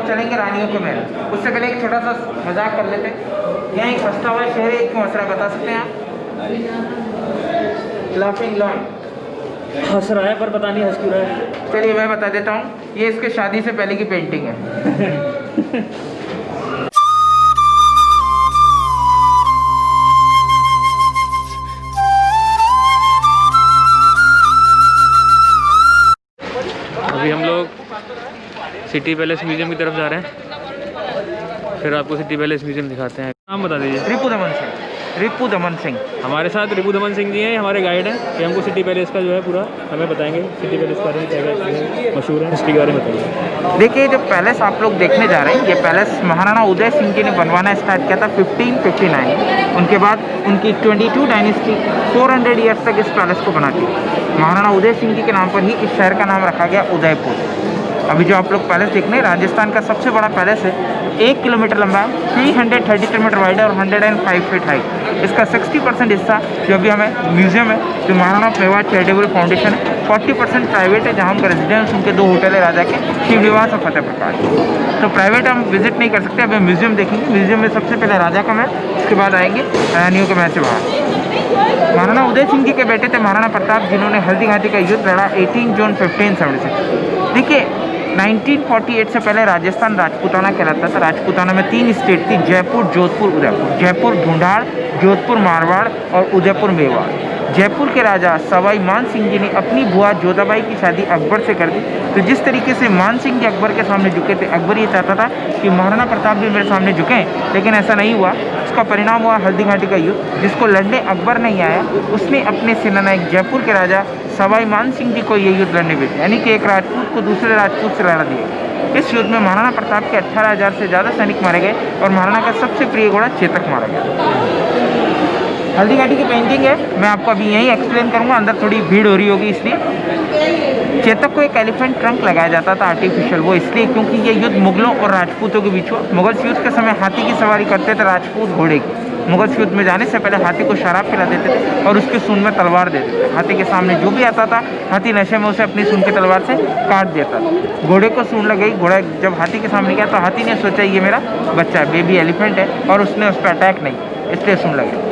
चलेंगे रानियों के महल। उससे पहले एक छोटा सा मजाक कर लेते हैं। यहाँ एक हंसता हुआ शहर है, क्यों हंस रहा है बता सकते हैं आप? लाफिंग लॉन हंस रहा है पर पता नहीं हंस क्यों रहा है। चलिए मैं बता देता हूँ, ये इसके शादी से पहले की पेंटिंग है। अभी हम लोग सिटी पैलेस म्यूजियम की तरफ जा रहे हैं, फिर आपको सिटी पैलेस म्यूजियम दिखाते हैं। नाम बता दीजिए। रिपू दमन सिंह। रिपू दमन सिंह हमारे साथ रिपू दमन सिंह जी हैं, हमारे गाइड हैं। ये हमको सिटी पैलेस का जो है पूरा हमें बताएंगे, सिटी पैलेस के बारे में क्या मशहूर है, हिस्ट्री के बारे में बताइए। देखिए, जो पैलेस आप लोग देखने जा रहे हैं, ये पैलेस महाराणा उदय सिंह जी ने बनवाना स्टार्ट किया था 1559। उनके बाद उनकी 22 डायनेस्टी 400 ईयर्स तक इस पैलेस को बनाती है। महाराणा उदय सिंह जी के नाम पर ही इस शहर का नाम रखा गया उदयपुर। अभी जो आप लोग पैलेस देख रहे हैं, राजस्थान का सबसे बड़ा पैलेस है। 1 किलोमीटर लंबा है, 333 मीटर वाइड है और 105 फीट हाइट। इसका 60% हिस्सा जो अभी हमें म्यूजियम है, जो महाराणा मेवाड़ चैरिटेबल फाउंडेशन है, 40% प्राइवेट है, जहाँ उनका रेजिडेंस, उनके 2 होटल है राजा के, शिव निवास और फतेह प्रकाश। तो प्राइवेट हम विजिट नहीं कर सकते, अभी म्यूजियम देखेंगे। म्यूजियम में सबसे पहले राजा का महल, उसके बाद आएंगे रानियों के महल से बाहर। महाराणा उदय सिंह जी के बेटे थे महाराणा प्रताप, जिन्होंने हल्दी घाटी का युद्ध लड़ा 18 जून 1576। देखिए, 1948 से पहले राजस्थान राजपूताना कहलाता था। राजपूताना में 3 स्टेट थी, जयपुर, जोधपुर, उदयपुर। जयपुर ढूंढाड़, जोधपुर मारवाड़ और उदयपुर मेवाड़। जयपुर के राजा सवाई मान सिंह जी ने अपनी बुआ जोधाबाई की शादी अकबर से कर दी। तो जिस तरीके से मान सिंह जी अकबर के सामने झुके थे, अकबर ये चाहता था कि महाराणा प्रताप भी मेरे सामने झुकें, लेकिन ऐसा नहीं हुआ। उसका परिणाम हुआ हल्दी घाटी का युद्ध, जिसको लड़ने अकबर नहीं आया। उसने अपने सेनानायक जयपुर के राजा सवाई मान सिंह जी को ये युद्ध लड़ने भेजा, यानी कि एक राजपूत को दूसरे राजपूत से लड़ा दिया। इस युद्ध में महाराणा प्रताप के 18,000 से ज़्यादा सैनिक मारे गए और महाराणा का सबसे प्रिय घोड़ा चेतक मारा गया। हल्दी घाटी की पेंटिंग है, मैं आपको अभी यहीं एक्सप्लेन करूंगा, अंदर थोड़ी भीड़ हो रही होगी इसलिए। चेतक को एक एलिफेंट ट्रंक लगाया जाता था आर्टिफिशियल, वो इसलिए क्योंकि ये युद्ध मुगलों और राजपूतों के बीच हुआ। मुगल युद्ध के समय हाथी की सवारी करते थे राजपूत घोड़े की। मुगल युद्ध में जाने से पहले हाथी को शराब पिला देते थे और उसके सूंड में तलवार दे देते थे। हाथी के सामने जो भी आता था, हाथी नशे में उसे अपनी सूंड की तलवार से काट देता था। घोड़े को सूंड लग गई, घोड़ा जब हाथी के सामने गया तो हाथी ने सोचा ये मेरा बच्चा है, बेबी एलिफेंट है, और उसने उस पर अटैक नहीं, इसलिए सूंड लग गई।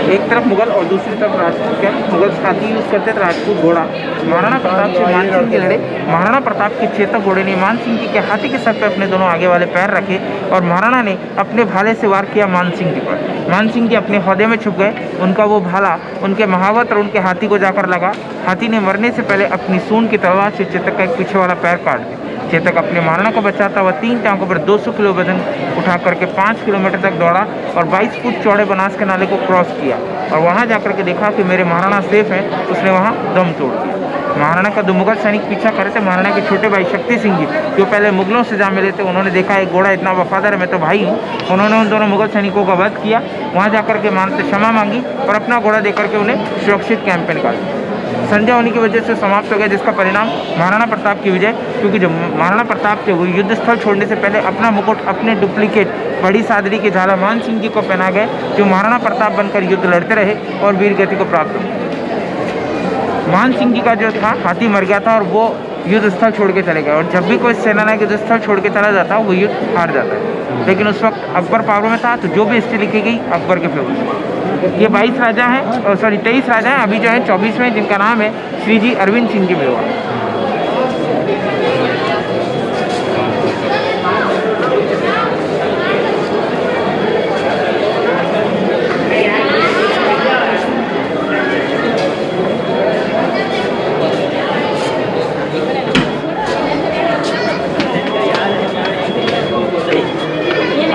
एक तरफ मुगल और दूसरी तरफ राजपूत के। मुगल हाथी यूज़ करते थे, राजपूत घोड़ा। महाराणा प्रताप से मान सिंह जी लड़े। महाराणा प्रताप के चेतक घोड़े ने मान सिंह जी के हाथी के सर पर अपने दोनों आगे वाले पैर रखे और महाराणा ने अपने भाले से वार किया मान सिंह जी पर। मान सिंह जी अपने हौदे में छुप गए। उनका वो भाला उनके महावत और उनके हाथी को जाकर लगा। हाथी ने मरने से पहले अपनी सूंड की तलवार से चेतक का एक पीछे वाला पैर काट दिया। चेतक अपने महाराणा को बचाता हुआ 3 टांगों पर 200 किलो वजन उठा करके 5 किलोमीटर तक दौड़ा और 22 फुट चौड़े बनास के नाले को क्रॉस किया और वहां जाकर के देखा कि मेरे महाराणा सेफ हैं। उसने वहां दम तोड़ दिया। महाराणा का 2 मुगल सैनिक पीछा कर रहे थे। महाराणा के छोटे भाई शक्ति सिंह जी, जो पहले मुगलों से जा मिले थे, उन्होंने देखा एक घोड़ा इतना वफादार है, मैं तो भाई हूँ। उन्होंने उन दोनों मुगल सैनिकों का वध किया। वहाँ जाकर के मान से क्षमा मांगी और अपना घोड़ा देकर के उन्हें सुरक्षित कैंप में निकाल दिया। संजय होने की वजह से समाप्त हो गया, जिसका परिणाम महाराणा प्रताप की विजय। क्योंकि जब महाराणा प्रताप के वो युद्ध स्थल छोड़ने से पहले अपना मुकुट अपने डुप्लीकेट बड़ी सादरी की झाला मान सिंह जी को पहना गए, जो महाराणा प्रताप बनकर युद्ध लड़ते रहे और वीर गति को प्राप्त हुए। मान सिंह जी का जो था हाथी मर गया था और वो युद्ध स्थल छोड़ के चले गए। और जब भी कोई सेनानायक युद्ध स्थल छोड़ के चला जाता वो युद्ध हार जाता है। लेकिन उस वक्त अकबर पावर में था, तो जो भी हिस्ट्री लिखी गई अकबर के फेवर। ये 22 राजा हैं, सॉरी 23 राजा हैं, अभी जो है 24वें, जिनका नाम है श्री जी अरविंद सिंह जी मेवाड़।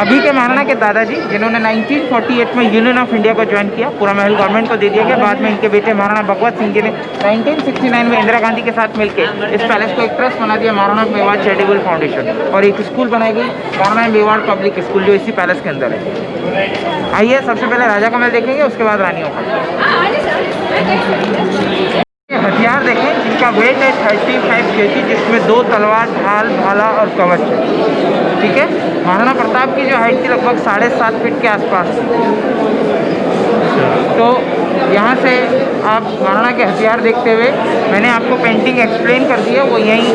अभी के महाराणा के दादाजी, जिन्होंने 1948 में यूनियन ऑफ इंडिया को ज्वाइन किया, पूरा महल गवर्नमेंट को दे दिया गया। बाद में इनके बेटे महाराणा भगवत सिंह जी ने 1969 में इंदिरा गांधी के साथ मिलकर इस पैलेस को एक ट्रस्ट बना दिया, महाराणा मेवाड़ चैरिटेबल फाउंडेशन, और एक स्कूल बनाई गई, महाराणा मेवाड़ पब्लिक स्कूल, जो इसी पैलेस के अंदर है। आइए सबसे पहले राजा का महल देखेंगे, उसके बाद रानियों का। हथियार देखें, जिनका वेट है 35 kg, जिसमें 2 तलवार, ढाल, भाला और कवच है। ठीक है। महाराणा प्रताप की जो हाइट थी लगभग 7.5 फीट के आसपास थी। तो यहाँ से आप महाराणा के हथियार देखते हुए मैंने आपको पेंटिंग एक्सप्लेन कर दी है, वो यहीं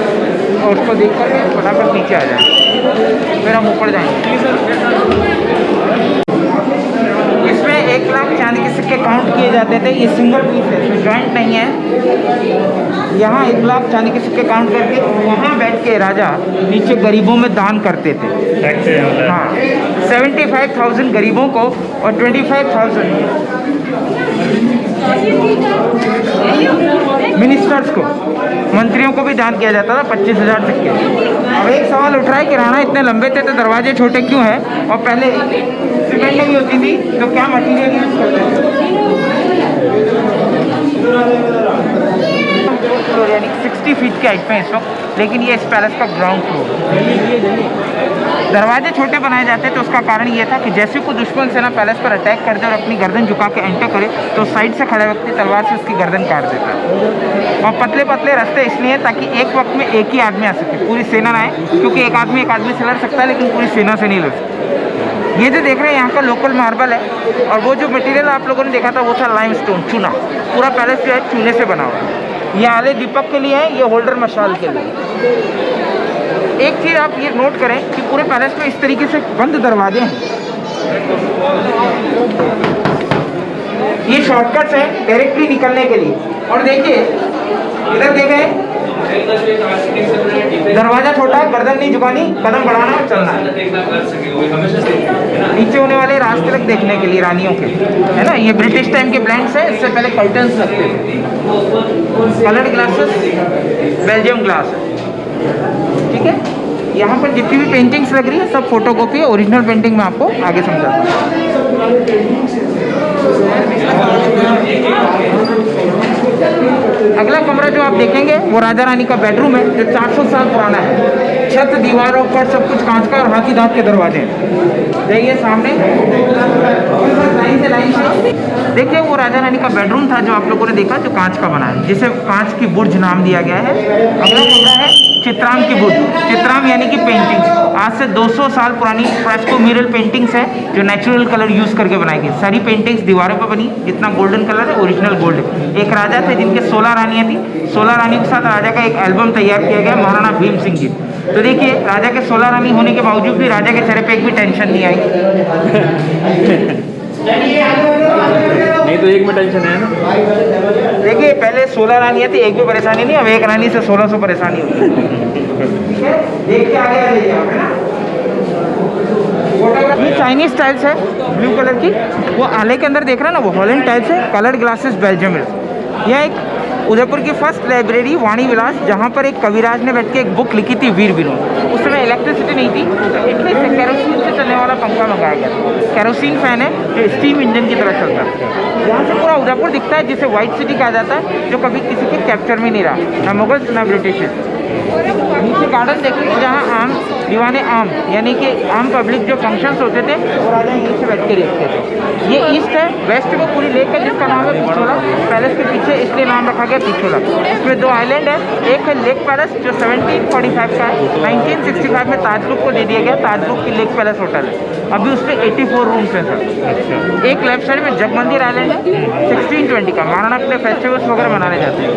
उसको देख कर के फटाफट नीचे आ जाए, फिर हम ऊपर जाएंगे। इसमें 1 लाख चांदी के सिक्के काउंट किए जाते थे, ये सिंगल पीस है, इसमें जॉइंट नहीं है। यहाँ 1 लाख चांदी के सिक्के काउंट करके वहाँ बैठ के राजा नीचे गरीबों में दान करते थे। हाँ, 75,000 गरीबों को और 25,000 मिनिस्टर्स को, मंत्रियों को भी दान किया जाता था 25,000 सिक्के। अब एक सवाल उठ रहा है कि राणा इतने लंबे थे तो दरवाजे छोटे क्यों हैं, और पहले सीमेंट नहीं होती थी तो क्या मटीरियल यूज करते थे? फ्लोर यानी 60 फीट के हाइट पे इस वक्त, लेकिन ये इस पैलेस का ग्राउंड फ्लोर। दरवाजे छोटे बनाए जाते तो उसका कारण ये था कि जैसे कोई दुश्मन सेना पैलेस पर अटैक कर दे और अपनी गर्दन झुका के एंटर करे तो साइड से खड़े व्यक्ति तलवार से उसकी गर्दन काट देता। और पतले पतले रास्ते इसलिए ताकि एक वक्त में एक ही आदमी आ सके, पूरी सेना ना आए, क्योंकि एक आदमी से लड़ सकता है लेकिन पूरी सेना से नहीं लड़ सकता। ये जो देख रहे हैं यहाँ का लोकल मार्बल है, और वो जो मटेरियल आप लोगों ने देखा था वो था लाइमस्टोन, चूना। पूरा पैलेस जो है चूने से बना हुआ है। ये आले दीपक के लिए है, ये होल्डर मशाल के लिए। एक चीज़ आप ये नोट करें कि पूरे पैलेस में इस तरीके से बंद दरवाजे हैं। ये शॉर्टकट्स हैं डायरेक्टली निकलने के लिए। और देखिए इधर देखें, दरवाजा छोटा है, गर्दन नहीं झुकानी, कदम बढ़ाना और चलना है। नीचे होने वाले रास्ते तक देखने के लिए रानियों के, है ना। ये ब्रिटिश टाइम के ब्लैंक्स हैं, इससे पहले कर्टन्स लगते थे। कलर्ड ग्लासेस, बेल्जियम ग्लास, ठीक है। यहाँ पर जितनी भी पेंटिंग्स लग रही है सब फोटोकॉपी है, ओरिजिनल पेंटिंग में आपको आगे समझाता हूँ। अगला कमरा जो आप देखेंगे वो राजा रानी का बेडरूम है, जो 400 साल पुराना है। छत, दीवारों पर सब कुछ कांच का और हाथी दांत के दरवाजे हैं। देखिए सामने लाइन से लाइन से देखिए, वो राजा रानी का बेडरूम था जो आप लोगों ने देखा, जो कांच का बना है, जिसे कांच की बुर्ज नाम दिया गया है। अगला कमरा है चित्राम की बुर्ज। चित्राम यानी कि पेंटिंग्स, आज से 200 साल पुरानी फ्रेस्को म्यूरल पेंटिंग्स है जो नेचुरल कलर यूज करके बनाई गई। सारी पेंटिंग्स दीवारों पर बनी, जितना गोल्डन कलर है ओरिजिनल गोल्ड है। एक राजा थे जिनके 16 रानियाँ थी, 16 रानियों के साथ राजा का एक एल्बम तैयार किया गया, महाराणा भीम सिंह जी। तो देखिए राजा के 16 रानी होने के बावजूद भी राजा के चेहरे पे एक भी टेंशन नहीं आई। नहीं तो एक में टेंशन है ना। देखिए पहले 16 रानियाँ थी, एक भी परेशानी नहीं, अब एक रानी से 1600 परेशानी होती है। ठीक है, देख के आगे आ जाइए आप, है ना। ये चाइनीज टाइल्स है ब्लू कलर की, वो आले के अंदर देख रहे हैं ना, वो हॉलैंड टाइल्स है। कलर्ड ग्लासेस बेल्जियम है। यह एक उदयपुर की फर्स्ट लाइब्रेरी वाणी विलास, जहाँ पर एक कविराज ने बैठ के एक बुक लिखी थी वीर विनोद। उस समय इलेक्ट्रिसिटी नहीं थी, तो इतने से कैरोसिन से चलने वाला पंखा मंगाया गया। कैरोसिन फैन है जो स्टीम इंजन की तरह चलता है। यहाँ से पूरा उदयपुर दिखता है, जिसे व्हाइट सिटी कहा जाता है, जो कभी किसी के कैप्चर में नहीं रहा, ना मुगल ना ब्रिटिश। नीचे गार्डन देखेंगे जहाँ आम दीवाने आम यानी कि आम पब्लिक जो फंक्शंस होते थे वो राजा यहीं से बैठ के देखते थे। ये ईस्ट है, वेस्ट वो पूरी लेक है जिसका नाम है पिछोला। पैलेस के पीछे इसलिए नाम रखा गया पिछोला। इसमें 2 आइलैंड है, एक है लेक पैलेस जो 1745 का है, 1965 में ताजलुक को दे दिया गया। ताजलुक की लेक पैलेस होटल है, अभी उस पर 84 रूम्स हैं सर। एक लेफ्ट साइड में जगमंदिर आइलैंड है, 1620 का, महाराणा अपने फेस्टिवल्स वगैरह मनाने जाते हैं।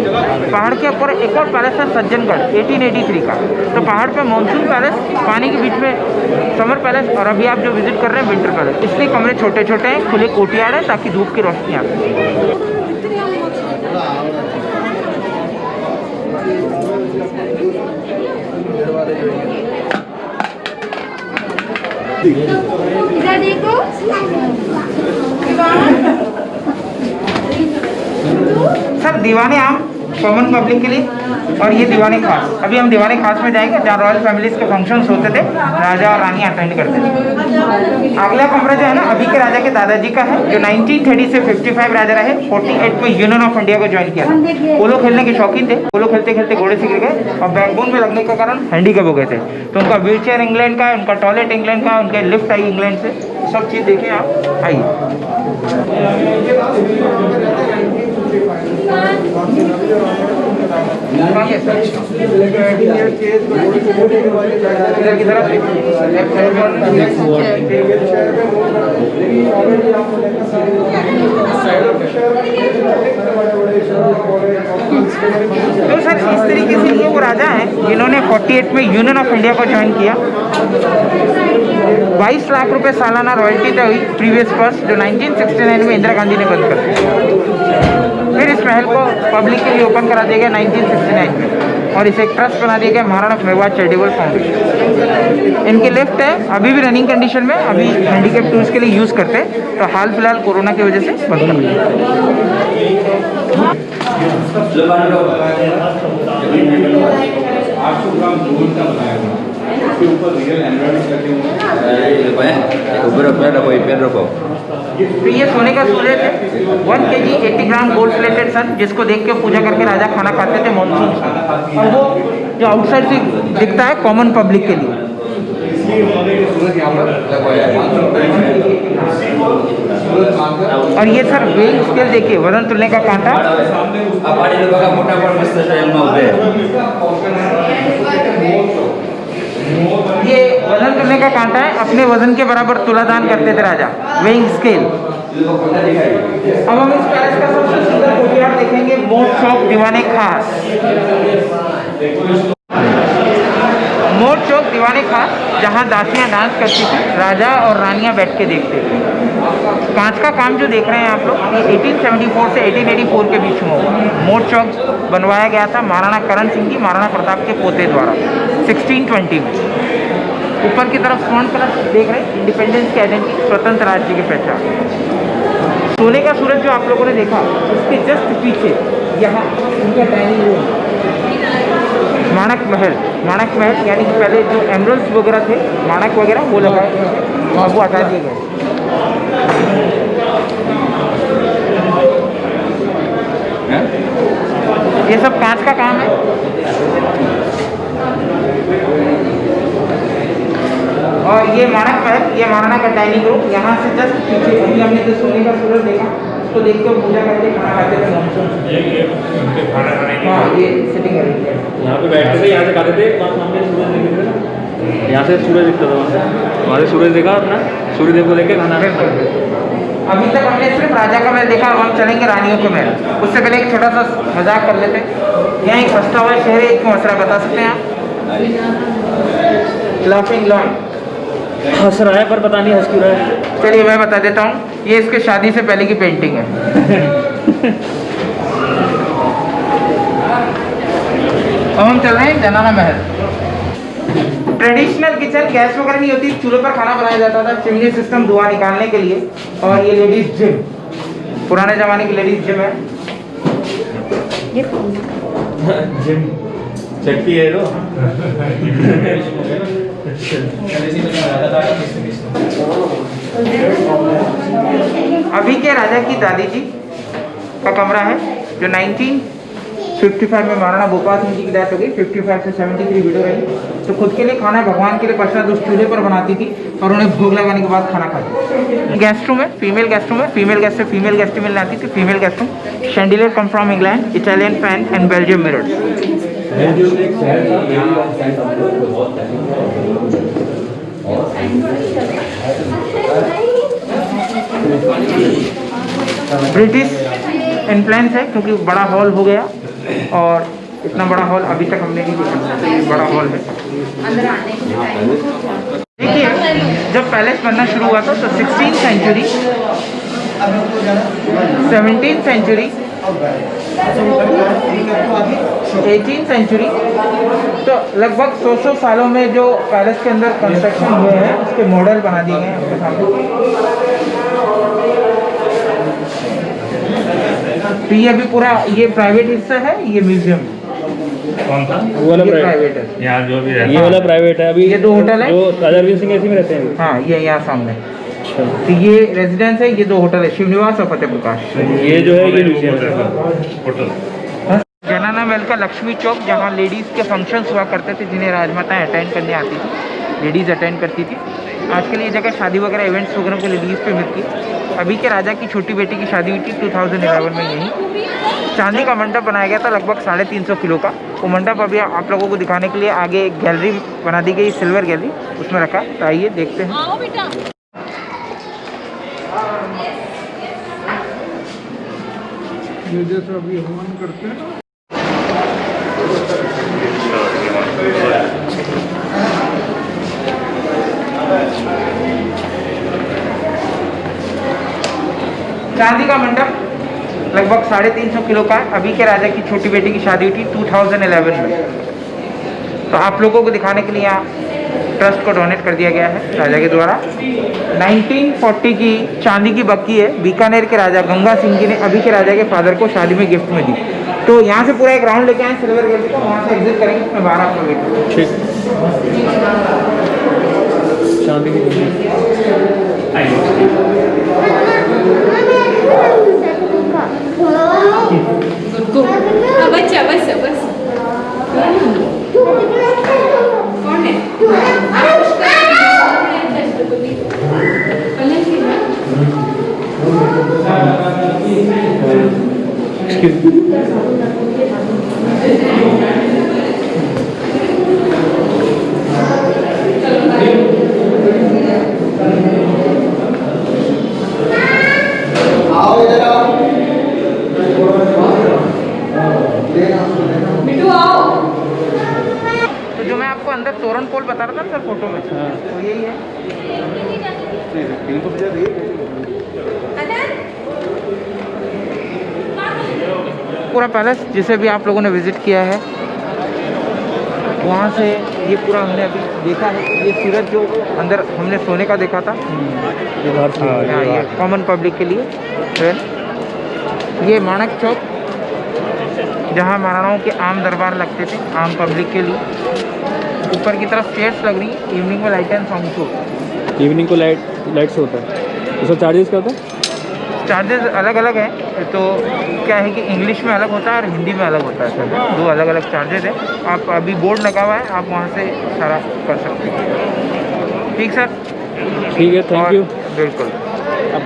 पहाड़ के ऊपर एक और पैलेस है सज्जनगढ़, 1883 का। तो पहाड़ पे मानसून पैलेस, पानी के बीच में समर पैलेस, और अभी आप जो विजिट कर रहे हैं विंटर पैलेस। इसलिए कमरे छोटे छोटे हैं, खुले कोर्टयार्ड है ताकि धूप की रोशनी आए। इधर देखो। सर दीवाने आम कॉमन पब्लिक के लिए, और ये दीवाने खास। अभी हम दीवाने खास में जाएंगे जहाँ रॉयल फैमिलीज के फंक्शंस होते थे, राजा और रानी अटेंड करते थे। अगला कमरा जो है ना अभी के राजा के दादाजी का है, जो 1930 से 55 राजा रहे। 48 में यूनियन ऑफ इंडिया को ज्वाइन किया था। पोलो खेलने के शौकीन थे, पोलो खेलते खेलते घोड़े से गिर गए और बैकबोन में लगने के कारण हैंडीकैप हो गए थे। तो उनका व्हील चेयर इंग्लैंड का है, उनका टॉयलेट इंग्लैंड का है, उनके लिफ्ट आई इंग्लैंड से। सब चीज़ देखिए आप, आइए। इधर की तरफ लेफ्ट साइड में तो सर इस तरीके से ये वो राजा हैं जिन्होंने 48 में यूनियन ऑफ इंडिया को ज्वाइन किया। 22 लाख रुपए सालाना रॉयल्टी तय हुई प्रीवियस फर्स्ट, जो 1969 में इंदिरा गांधी ने बंद कर दिया। फिर इस महल को पब्लिक के लिए ओपन करा दिया गया 1969 में, और इसे एक ट्रस्ट बना दिया गया महाराणा मेवाड़ चैरिटेबल फाउंडेशन। इनके लिफ्ट है अभी भी रनिंग कंडीशन में, अभी हैंडीकैप टूर्स के लिए यूज़ करते हैं, तो हाल फिलहाल कोरोना की वजह से बंद कर दिया। तो ये सोने का सूरज है, 1 kg 80 ग्राम गोल्ड प्लेटेड सन, जिसको देख के पूजा करके राजा खाना खाते थे मानसून, और वो जो आउटसाइड से दिखता है कॉमन पब्लिक के लिए। और ये सर वेइंग स्केल देखिए, वजन तुलने का कांटा, ये वजन तुलने का कांटा है, अपने वजन के बराबर तुलादान करते थे राजा, वेइंग स्केल। अब हम इस पैलेस का सबसे सुंदर कोर्टयार्ड देखेंगे, मोट चौक दीवाने खास। मोट चौक दीवाने खास, जहाँ दासियाँ डांस करती थी, राजा और रानियाँ बैठ के देखते थे। कांच का काम जो देख रहे हैं आप लोग, 1874 से 1884 के बीच में हुआ। मोट चौक बनवाया गया था महाराणा करण सिंह जी, महाराणा प्रताप के पोते द्वारा 1620 में। ऊपर की तरफ स्वर्ण कलश देख रहे हैं, इंडिपेंडेंस की आइडेंटिटी, स्वतंत्र राज्य की पहचान। सोने का सूरज जो आप लोगों ने देखा, उसके जस्ट पीछे यहाँ उनका डाइनिंग रूम, माणक महल। माणक महल यानी कि पहले जो एमरल्स वगैरह थे, माणक वगैरह, वो लगाए और वो हटा दिए गए। ये सब कांच का काम है। और ये माणक महल, ये महाराणा का डाइनिंग रूम, यहाँ से जस्ट पीछे अभी हमने जो सोने का सूरज देखा, उसको देख के पूजा करके खाना खाते थे मानसून। हाँ, ये सिटिंग एरिया, यहाँ पे बैठते थे, यहाँ से खाते थे, सामने सूरज देखते थे, यहाँ से सूरज दिखता था, वहाँ से सूरज देखा अपना, सूर्यदेव को लेके खाना। अभी तक हमने सिर्फ राजा का महल देखा, अब हम चलेंगे रानियों के महल। उससे पहले एक छोटा सा मजाक कर लेते हैं। यहाँ एक हंसता हुआ शहर है, एक मसरा बता सकते हैं आप? Laughing lawn. हंस रहा है पर पता नहीं हंस क्यों रहा है। चलिए मैं बता देता हूँ, ये इसके शादी से पहले की पेंटिंग है। अब हम चल रहे हैं जनाना महल। ट्रेडिशनल किचन, गैस वगैरह नहीं होती, चूल्हे पर खाना बनाया जाता था, चिमनी सिस्टम धुआं निकालने के लिए। और ये लेडीज जिम, पुराने जमाने की लेडीज जिम है। जिम चक्की है तो अभी के राजा की दादी जी का कमरा है, जो 1955 में महाराणा भोपाल सिंह जी की डेथ हो गई। 55 से 73 विडो रही, तो खुद के लिए खाना भगवान के लिए प्रसाद उस चूल्हे पर बनाती थी, और उन्हें भोग लगाने के बाद खाना खाती। गेस्ट रूम है, फीमेल गेस्ट रूम है, फीमेल गेस्ट से फीमेल गेस्ट मिलने आती थी। Female guest room, chandelier come from England, Italian fan and Belgium mirrors. British influence है, क्योंकि बड़ा हॉल हो गया, और इतना बड़ा हॉल अभी तक हमने नहीं देखा, बड़ा हॉल है। देखिए, जब पैलेस बनना शुरू हुआ था, तो 16th century, 17th century, 18th century, तो लगभग 100 सालों में जो पैलेस के अंदर कंस्ट्रक्शन हुए हैं, उसके मॉडल बना दिए गए हैं आपके सामने। तो ये अभी पूरा, ये प्राइवेट हिस्सा है, ये म्यूजियम। कौन सा? वो वाला प्राइवेट है, यहाँ जो भी रहता है, ये वाला प्राइवेट है। अभी ये 2 होटल है, जो राजा रविंद्र सिंह ऐसे में रहते हैं। हाँ, ये यहाँ सामने। तो ये रेजिडेंस है, ये 2 होटल है, शिवनिवास और फतेह प्रकाश। ये जो है ये म्यूजियम है, होटल। जनाना महल का लक्ष्मी चौक, जहाँ लेडीज़ के फंक्शंस हुआ करते थे, जिन्हें राजमाताएं अटेंड करने आती थी, लेडीज़ अटेंड करती थी। आजकल ये जगह शादी वगैरह इवेंट्स वगैरह को लेडीज़ पे मिलती है। अभी के राजा की छोटी बेटी की शादी हुई थी 2011 में यहीं। चांदी का मंडप बनाया गया था, लगभग 350 किलो का। वो मंडप अभी आप लोगों को दिखाने के लिए आगे एक गैलरी बना दी गई, सिल्वर गैलरी, उसमें रखा। तो आइए देखते हैं। ये जैसे अभी हवन करते हैं ना, चांदी का मंडप लगभग 350 किलो का है। अभी के राजा की छोटी बेटी की शादी हुई थी 2011 में। तो आप लोगों को दिखाने के लिए यहाँ ट्रस्ट को डोनेट कर दिया गया है राजा के द्वारा। 1940 की चांदी की बक्की है, बीकानेर के राजा गंगा सिंह जी ने अभी के राजा के फादर को शादी में गिफ्ट में दी। तो यहाँ से पूरा एक राउंड लेके आए सिल्वर गेट को, वहाँ से एग्जिट करेंगे, उसमें बाहर आपको वेट। ठीक। चांदी की बच्चा बस बस कौन है तो जो मैं आपको अंदर तोरण पोल बता रहा था ना सर फोटो में, तो यही है। पूरा पैलेस जिसे भी आप लोगों ने विजिट किया है, वहाँ से ये पूरा हमने अभी देखा है। ये सूरज जो अंदर हमने सोने का देखा था, ये बाहर से हाँ, ये कॉमन पब्लिक के लिए। फिर ये माणक चौक जहाँ महाराणाओं के आम दरबार लगते थे, आम पब्लिक के लिए। ऊपर की तरफ चेयर्स लग रही है, इवनिंग में light and sound show. Evening को लाइट से होता है। उसका चार्जेस क्या होता है? चार्जेस अलग अलग हैं। तो क्या है कि इंग्लिश में अलग होता है और हिंदी में अलग होता है सर, दो अलग अलग चार्जेस हैं। आप अभी बोर्ड लगा हुआ है, आप वहाँ से सारा कर सकते हैं। ठीक सर, ठीक है, थैंक और यू। बिल्कुल। आप